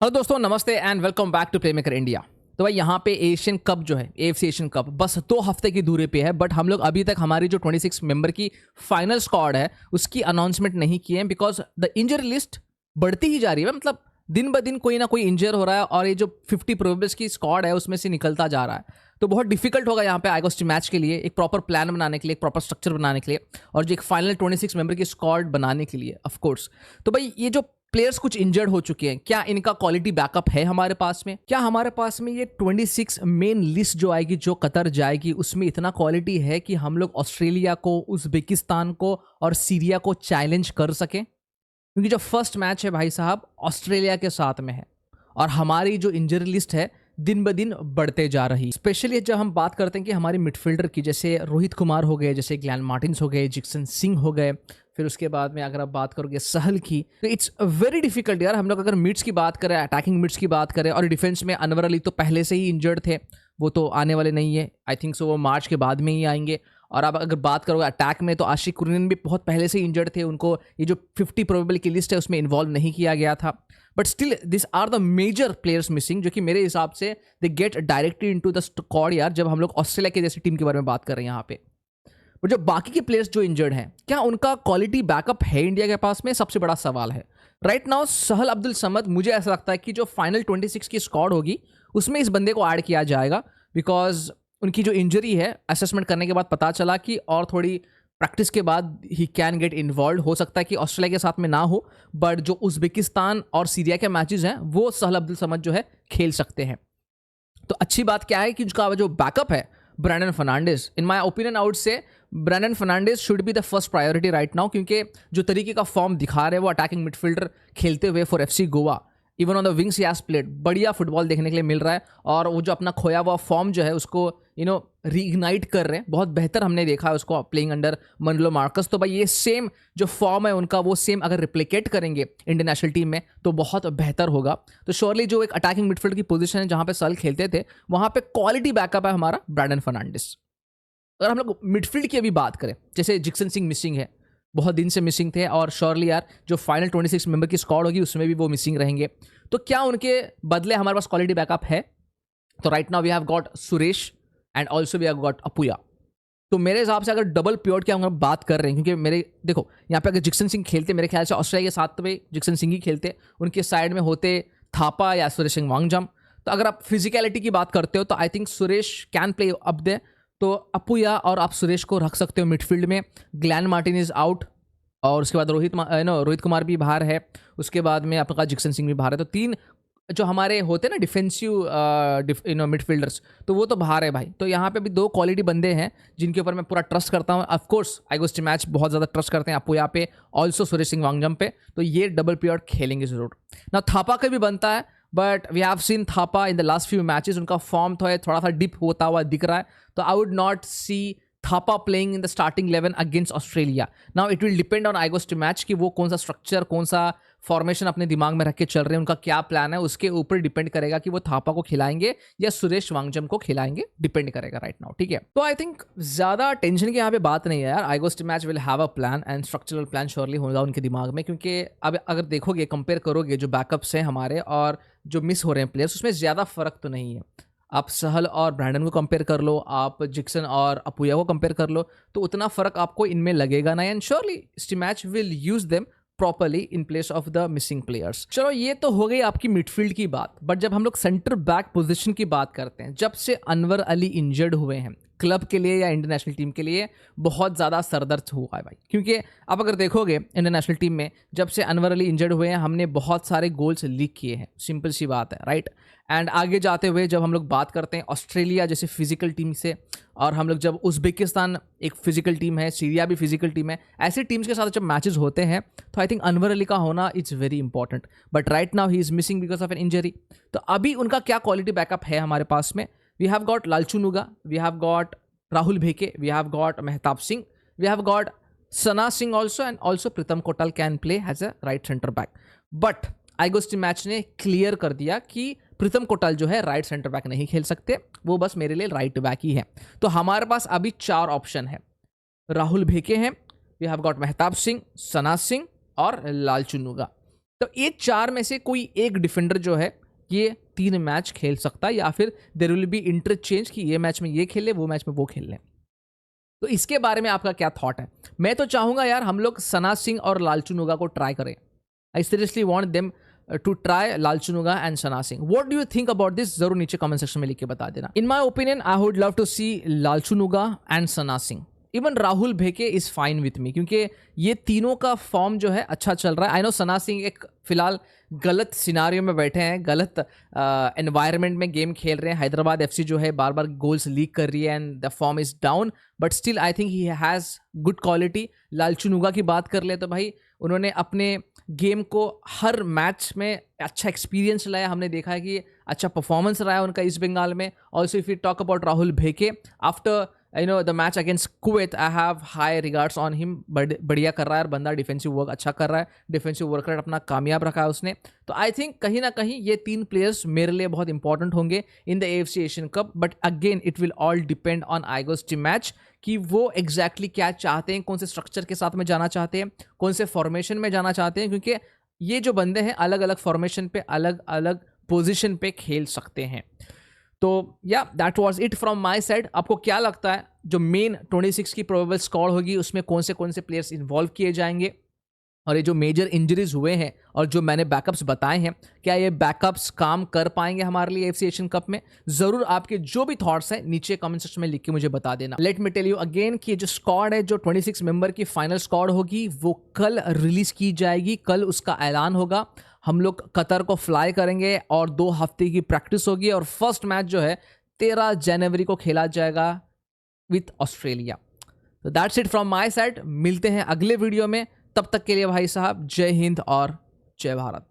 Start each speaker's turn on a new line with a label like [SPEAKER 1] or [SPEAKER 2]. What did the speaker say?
[SPEAKER 1] Hello दोस्तों, नमस्ते and welcome back to Playmaker India. तो भाई यहाँ पे एशियन कप जो है, एएफसी एशियन कप बस 2 हफ्ते की दूरी पे है। बट हम लोग अभी तक हमारी जो 26 मेंबर की फाइनल स्क्वाड है उसकी अनाउंसमेंट नहीं किए हैं, बिकॉज द इंजरी लिस्ट बढ़ती ही जा रही है। मतलब दिन ब दिन कोई ना कोई इंजर हो रहा है और ये जो 50 प्रोबेबल्स की स्क्वाड है उसमें से निकलता जा रहा है। तो बहुत डिफिकल्ट होगा यहाँ पे आगस्ट मैच के लिए एक प्रॉपर प्लान बनाने के लिए, एक प्रॉपर स्ट्रक्चर बनाने के लिए और जो एक फाइनल 26 मेंबर की स्क्वाड बनाने के लिए ऑफ कोर्स। तो भाई ये जो प्लेयर्स कुछ इंजर्ड हो चुके हैं, क्या इनका क्वालिटी बैकअप है हमारे पास में? क्या हमारे पास में ये 26 मेन लिस्ट जो आएगी, जो कतर जाएगी, उसमें इतना क्वालिटी है कि हम लोग ऑस्ट्रेलिया को, उज्बेकिस्तान को और सीरिया को चैलेंज कर सकें? क्योंकि जो फर्स्ट मैच है भाई साहब ऑस्ट्रेलिया के साथ में है और हमारी जो इंजरी लिस्ट है दिन ब दिन बढ़ते जा रही। स्पेशली जब हम बात करते हैं कि हमारी मिडफील्डर की, जैसे रोहित कुमार हो गए, जैसे ग्लैन मार्टिन्स हो गए, जिक्सन सिंह हो गए, फिर उसके बाद में अगर आप बात करोगे सहल की, तो इट्स वेरी डिफिकल्ट यार। हम लोग अगर मिड्स की बात करें, अटैकिंग मिड्स की बात करें, और डिफेंस में अनवर अली तो पहले से ही इंजर्ड थे, वो तो आने वाले नहीं है। आई थिंक सो वो मार्च के बाद में ही आएंगे। और आप अगर बात करोगे अटैक में, तो आशिक कुरियन भी बहुत पहले से इंजर्ड थे, उनको ये जो 50 प्रोबेबल की लिस्ट है उसमें इन्वॉल्व नहीं किया गया था। But still this are the major players missing, जो कि मेरे हिसाब से they get directly into the squad यार, जब हम लोग ऑस्ट्रेलिया के जैसी टीम के बारे में बात कर रहे हैं यहाँ पे। बट जो बाकी के प्लेयर्स जो इंजर्ड हैं, क्या उनका क्वालिटी बैकअप है इंडिया के पास में? सबसे बड़ा सवाल है राइट नाउ। सहल अब्दुल समद, मुझे ऐसा लगता है कि जो फाइनल 26 की स्क्वाड होगी उसमें इस बंदे को ऐड किया जाएगा, बिकॉज उनकी जो इंजरी है असेसमेंट करने के बाद पता चला कि और थोड़ी प्रैक्टिस के बाद ही कैन गेट इन्वॉल्व। हो सकता है कि ऑस्ट्रेलिया के साथ में ना हो, बट जो उज्बेकिस्तान और सीरिया के मैचेस हैं वो सहल अब्दुल समद जो है खेल सकते हैं। तो अच्छी बात क्या है कि उसका जो बैकअप है Brandon Fernandes, in my opinion out से Brandon Fernandes should be the first priority right now, क्योंकि जो तरीके का फॉर्म दिखा रहे हैं वो अटैकिंग मिडफील्डर खेलते हुए for FC Goa, even on the wings he has played, बढ़िया फुटबॉल देखने के लिए मिल रहा है। और वो जो अपना खोया हुआ फॉर्म जो है उसको रीइग्नाइट कर रहे हैं, बहुत बेहतर हमने देखा है उसको प्लेइंग अंडर मनलो मार्कस। तो भाई ये सेम जो फॉर्म है उनका, वो सेम अगर रिप्लिकेट करेंगे इंडियन नेशनल टीम में तो बहुत बेहतर होगा। तो श्योरली जो एक अटैकिंग मिडफील्ड की पोजीशन है जहां पे सल खेलते थे, वहां पे क्वालिटी बैकअप है हमारा ब्रैंडन फर्नांडिस। अगर हम लोग मिडफील्ड की अभी बात करें, जैसे जिक्सन सिंह मिसिंग है, बहुत दिन से मिसिंग थे, और श्योरली यार जो फाइनल 26 मेंबर की स्क्वाड होगी उसमें भी वो मिसिंग रहेंगे। तो क्या उनके बदले हमारे पास क्वालिटी बैकअप है? तो right now we have got Suresh and also we have got Apuia. तो मेरे हिसाब से अगर डबल प्योर की हम बात कर रहे हैं, क्योंकि मेरे देखो यहाँ पे अगर जिक्सन सिंह खेलते, मेरे ख्याल से ऑस्ट्रेलिया के साथ में जिक्सन सिंह ही खेलते, उनके साइड में होते थापा या सुरेश सिंह वांगजम। तो अगर आप फिजिकलिटी की बात करते हो तो I think Suresh can play up there, तो अपुया और आप सुरेश को रख सकते हो मिडफील्ड में। ग्लैन मार्टिन इज आउट, और उसके बाद रोहित कुमार भी बाहर है, उसके बाद में आपका जिक्सन सिंह भी बाहर है। तो 3 जो हमारे होते हैं ना डिफेंसिव मिडफील्डर्स, तो वो तो बाहर है भाई। तो यहाँ पे भी 2 क्वालिटी बंदे हैं जिनके ऊपर मैं पूरा ट्रस्ट करता हूँ। ऑफ कोर्स आइगोस्ट मैच बहुत ज़्यादा ट्रस्ट करते हैं अपुया पे, ऑल्सो सुरेश सिंह वांगजम पे। तो ये डबल पीरियड खेलेंगे जरूर ना। थापा का भी बनता है, but we have seen Thapa in the last few matches, उनका फॉर्म तो है थोड़ा सा डिप होता हुआ दिख रहा है। तो I would not see Thapa playing in the starting 11 against Australia. Now it will depend on आइगोस्ट मैच कि वो कौन सा स्ट्रक्चर, कौन सा फॉर्मेशन अपने दिमाग में रख के चल रहे हैं, उनका क्या प्लान है, उसके ऊपर डिपेंड करेगा कि वो थापा को खिलाएंगे या सुरेश वांगजम को खिलाएंगे, डिपेंड करेगा राइट नाउ। ठीक है, तो आई थिंक ज्यादा टेंशन की यहाँ पे बात नहीं है यार। आइगोस्ट match will have a plan and structural plan surely होगा उनके दिमाग में, क्योंकि अब अगर देखोगे, कंपेयर करोगे जो बैकअप्स हैं हमारे और जो मिस हो रहे हैं प्लेयर्स, उसमें ज्यादा फर्क तो नहीं है। आप सहल और ब्रैंडन को कंपेयर कर लो, आप जिक्सन और अपुया को कंपेयर कर लो, तो उतना फर्क आपको इनमें लगेगा ना। And surely match will use them properly in place of the missing players. चलो ये तो हो गई आपकी मिडफील्ड की बात। बट जब हम लोग सेंटर बैक पोजीशन की बात करते हैं, जब से अनवर अली इंजर्ड हुए हैं, क्लब के लिए या इंडियन नेशनल टीम के लिए बहुत ज़्यादा सरदर्द हुआ है भाई। क्योंकि आप अगर देखोगे इंडियन नेशनल टीम में जब से अनवर अली इंजर्ड हुए हैं, हमने बहुत सारे गोल्स लीक किए हैं, सिंपल सी बात है राइट। एंड आगे जाते हुए जब हम लोग बात करते हैं ऑस्ट्रेलिया जैसे फिजिकल टीम से, और हम लोग जब उज्बेकिस्तान एक फिजिकल टीम है, सीरिया भी फिजिकल टीम है, ऐसी टीम्स के साथ जब मैचेस होते हैं तो आई थिंक अनवर अली का होना it's very important. But right now he is missing because of an injury. तो अभी उनका क्या क्वालिटी बैकअप है हमारे पास में? We have got Lalchungnunga, we have got Rahul Bheke, we have got Mehtab Singh, we have got Sana Singh also, and also Pritam Kotal can play as a right centre back. But August match ने clear कर दिया कि प्रीतम कोटल जो है राइट सेंटर बैक नहीं खेल सकते, वो बस मेरे लिए राइट बैक ही है। तो हमारे पास अभी 4 ऑप्शन है, राहुल भेके हैं, we have got Mehtab Singh, Sana Singh और लालचू नुगा। तो ये 4 में से कोई एक डिफेंडर जो है ये 3 मैच खेल सकता है, या फिर देयर विल बी इंटरचेंज कि ये मैच में ये खेले, वो मैच में वो खेल लें। तो इसके बारे में आपका क्या थॉट है? मैं तो चाहूंगा यार हम लोग सना सिंह और लालचुनुगा को ट्राई करें। I seriously want them to try Lalchungnunga and Sana Singh. What do you think about this? जरूर नीचे कमेंट सेक्शन में लिख के बता देना। In my opinion I would love to see Lalchungnunga and Sana Singh. Even Rahul Bheke is fine with me, क्योंकि ये तीनों का फॉर्म जो है अच्छा चल रहा है। आई नो सना सिंह एक फिलहाल गलत सिनारियो में बैठे हैं, गलत एनवायरनमेंट में गेम खेल रहे हैं। हैदराबाद एफसी जो है बार बार गोल्स लीक कर रही है and the form is down, but still I think he has good quality. Lalchungnunga की बात कर ले तो भाई उन्होंने अपने गेम को हर मैच में अच्छा एक्सपीरियंस लाया। हमने देखा है कि अच्छा परफॉर्मेंस रहा है उनका ईस्ट बंगाल में। Also if you talk about Rahul भेके, after the match against Kuwait, I have high regards on him. बढ़िया कर रहा है बंदा, डिफेंसिव वर्क अच्छा कर रहा है, डिफेंसिव वर्क रेट अपना कामयाब रखा है उसने। तो आई थिंक कहीं ना कहीं ये 3 प्लेयर्स मेरे लिए बहुत इंपॉर्टेंट होंगे in the AFC Asian cup. But again it will all depend on Igor Stimac कि वो एग्जैक्टली क्या चाहते हैं, कौन से स्ट्रक्चर के साथ में जाना चाहते हैं, कौन से फॉर्मेशन में जाना चाहते हैं, क्योंकि ये जो बंदे हैं अलग अलग फॉर्मेशन पे, अलग अलग पोजीशन पे खेल सकते हैं। तो या that was it from my side. आपको क्या लगता है जो मेन 26 की प्रोबेबल स्क्वाड होगी उसमें कौन से प्लेयर्स इन्वॉल्व किए जाएंगे, और ये जो मेजर इंजरीज हुए हैं और जो मैंने बैकअप्स बताए हैं, क्या ये बैकअप्स काम कर पाएंगे हमारे लिए AFC एशियन कप में? जरूर आपके जो भी थॉट्स हैं नीचे कमेंट सेक्शन में लिख के मुझे बता देना। Let me tell you again कि जो स्क्वाड है, जो 26 मेंबर की फाइनल स्क्वाड होगी वो कल रिलीज की जाएगी, कल उसका ऐलान होगा। हम लोग कतर को फ्लाई करेंगे और 2 हफ्ते की प्रैक्टिस होगी, और फर्स्ट मैच जो है 13 जनवरी को खेला जाएगा विथ ऑस्ट्रेलिया। तो that's it from my side. मिलते हैं अगले वीडियो में, तब तक के लिए भाई साहब जय हिंद और जय भारत।